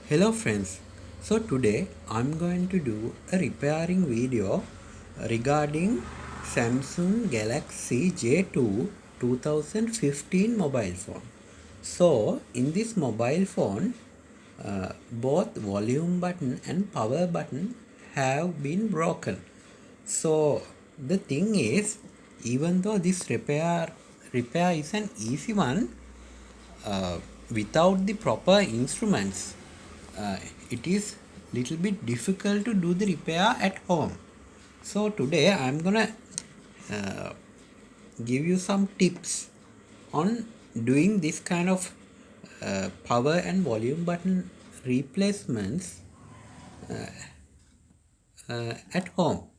Hello friends, so today I'm going to do a repairing video regarding Samsung Galaxy J2 2015 mobile phone. So in this mobile phone, both volume button and power button have been broken. So the thing is, even though this repair is an easy one, uh, without the proper instruments, uh, it is little bit difficult to do the repair at home. So today I'm gonna uh, give you some tips on doing this kind of power and volume button replacements at home,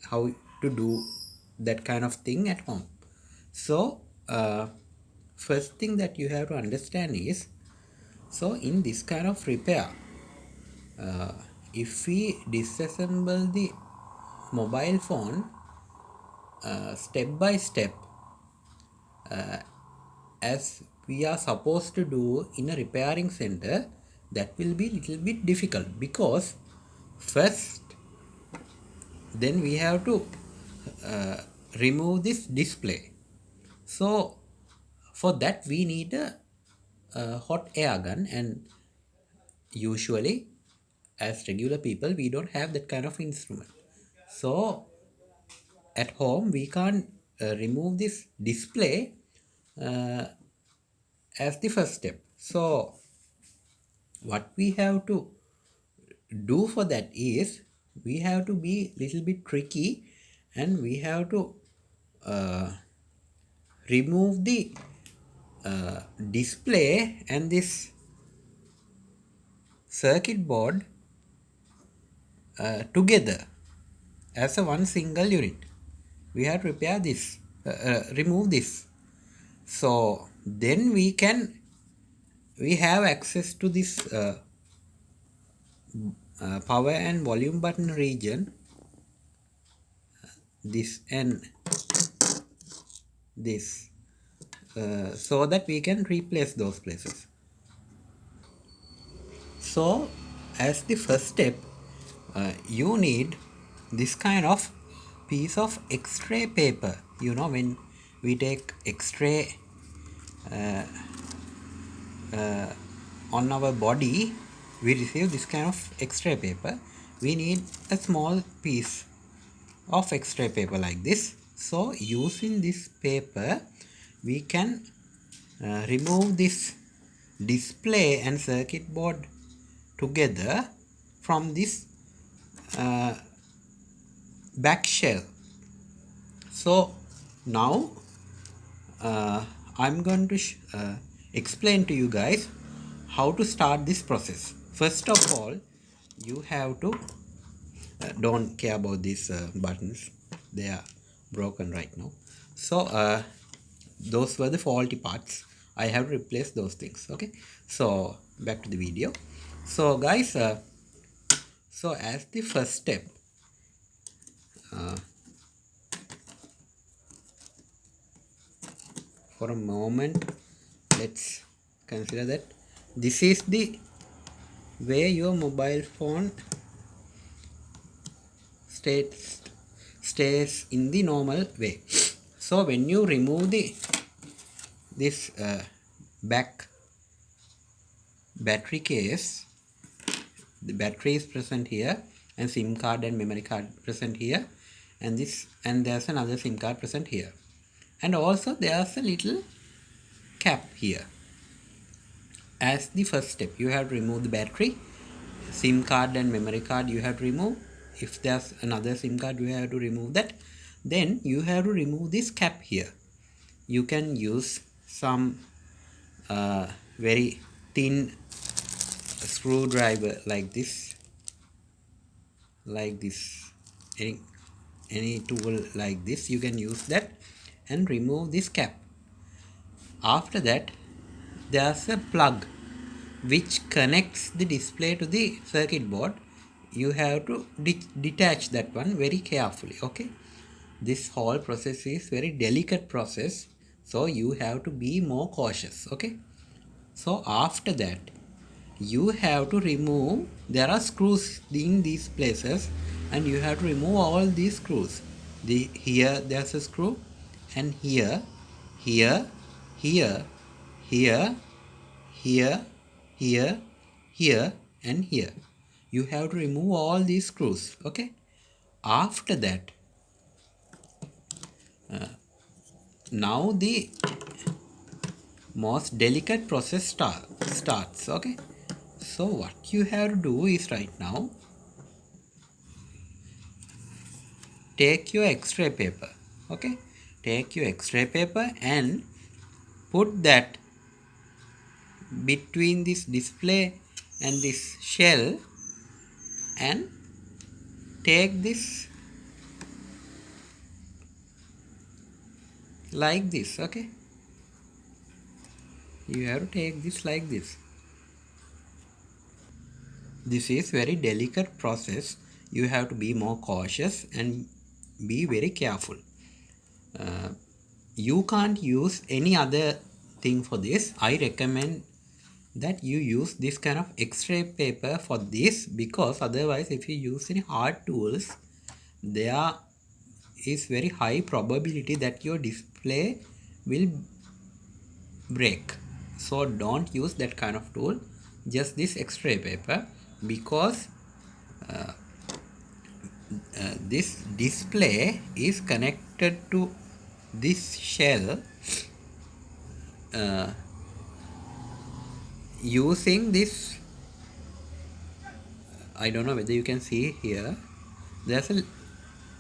how to do that kind of thing at home. So first thing that you have to understand is, so in this kind of repair, uh, if we disassemble the mobile phone step by step, as we are supposed to do in a repairing center, that will be little bit difficult, because first then we have to uh, remove this display. So for that we need a hot air gun, and usually as regular people we don't have that kind of instrument. So at home we can't remove this display uh, as the first step. So what we have to do for that is, we have to be little bit tricky, and we have to uh, remove the display and this circuit board together as a one single unit. We have to repair this, remove this. So then we have access to this power and volume button region, this and this, so that we can replace those places. So as the first step, you need this kind of piece of x-ray paper. You know, when we take x-ray on our body, we receive this kind of x-ray paper. We need a small piece of x-ray paper like this. So using this paper, we can remove this display and circuit board together from this uh, back shell. So now I'm going to explain to you guys how to start this process. First of all, you have to don't care about these buttons, they are broken right now. So those were the faulty parts, I have replaced those things. Okay, so back to the video. So guys, so as the first step, for a moment let's consider that this is the way your mobile phone stays in the normal way. So when you remove this back battery case, the battery is present here, and SIM card and memory card present here, and there's another SIM card present here, and also there's a little cap here. As the first step, you have to remove the battery, SIM card and memory card you have to remove. If there's another SIM card, you have to remove that. Then you have to remove this cap here. You can use some very thin screwdriver like this, any tool like this, you can use that and remove this cap. After that, there's a plug which connects the display to the circuit board. You have to detach that one very carefully. Okay, this whole process is very delicate process, so you have to be more cautious. Okay, so after that, you have to remove, there are screws in these places, and you have to remove all these screws. Here there's a screw, and here, here, here, here, here, here, here, and here. You have to remove all these screws. Okay. After that, now the most delicate process starts. Okay. So what you have to do is, right now, take your X-ray paper. Okay. Take your X-ray paper and put that between this display and this shell, and take this like this. Okay. You have to take this like this. This is very delicate process. You have to be more cautious and be very careful. You can't use any other thing for this. I recommend that you use this kind of X-ray paper for this, because otherwise if you use any hard tools, there is very high probability that your display will break. So don't use that kind of tool, just this X-ray paper, because this display is connected to this shell using this, I don't know whether you can see here, there's a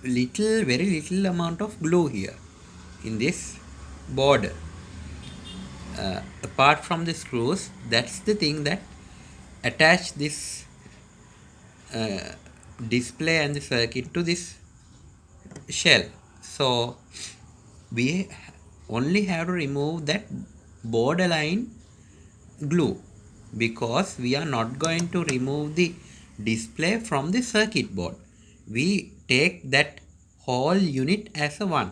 very little amount of glue here in this border. Apart from the screws, that's the thing that attach this display and the circuit to this shell. So we only have to remove that borderline glue, because we are not going to remove the display from the circuit board. We take that whole unit as a one.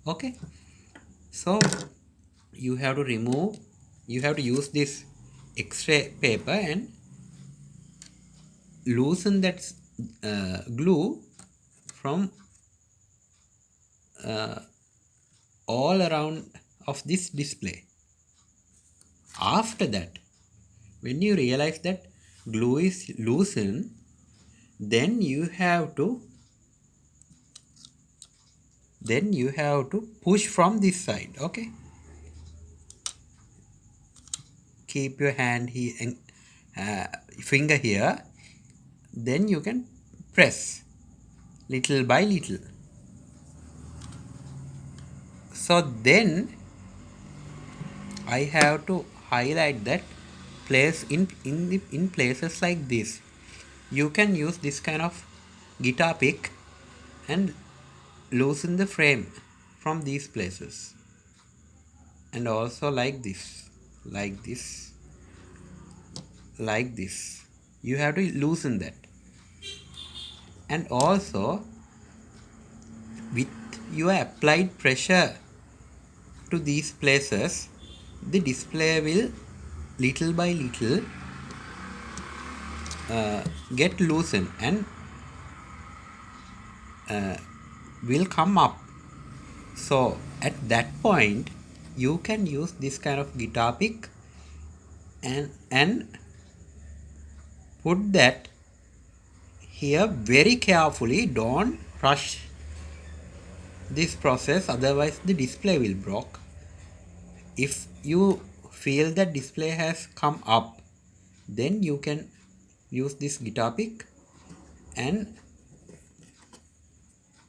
Okay. So you have to use this X-ray paper and loosen that glue from all around of this display. After that, when you realize that glue is loosened, then you have to push from this side. Okay. Keep your hand here and finger here, then you can press little by little. So then I have to highlight that place in places like this. You can use this kind of guitar pick and loosen the frame from these places, and also like this, like this, like this. You have to loosen that, and also with your applied pressure to these places, the display will little by little get loosened and will come up. So at that point you can use this kind of guitar pick and put that here very carefully. Don't rush this process, otherwise the display will break. If you feel that display has come up, then you can use this guitar pick and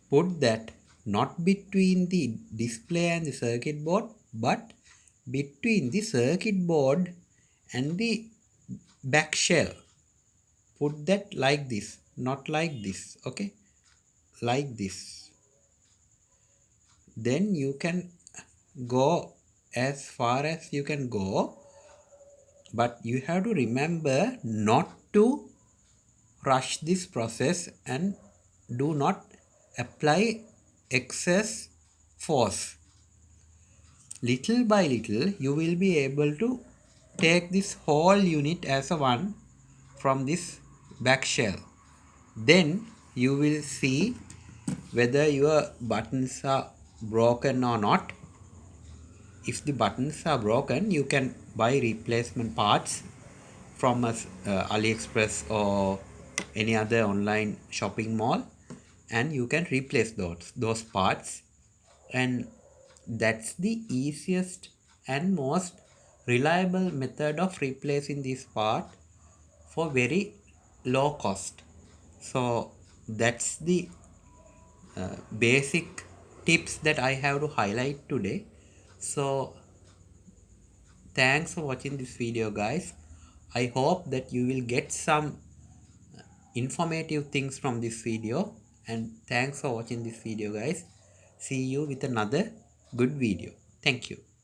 put that not between the display and the circuit board, but between the circuit board and the back shell. Put that like this, not like this. Okay, like this. Then you can go as far as you can go, but you have to remember not to rush this process and do not apply excess force. Little by little you will be able to take this whole unit as a one from this back shell. Then you will see whether your buttons are broken or not. If the buttons are broken, you can buy replacement parts from AliExpress or any other online shopping mall, and you can replace those parts. And that's the easiest and most reliable method of replacing this part for very low cost. So that's the basic tips that I have to highlight today. So thanks for watching this video, guys. I hope that you will get some informative things from this video, and thanks for watching this video, guys. See you with another good video. Thank you.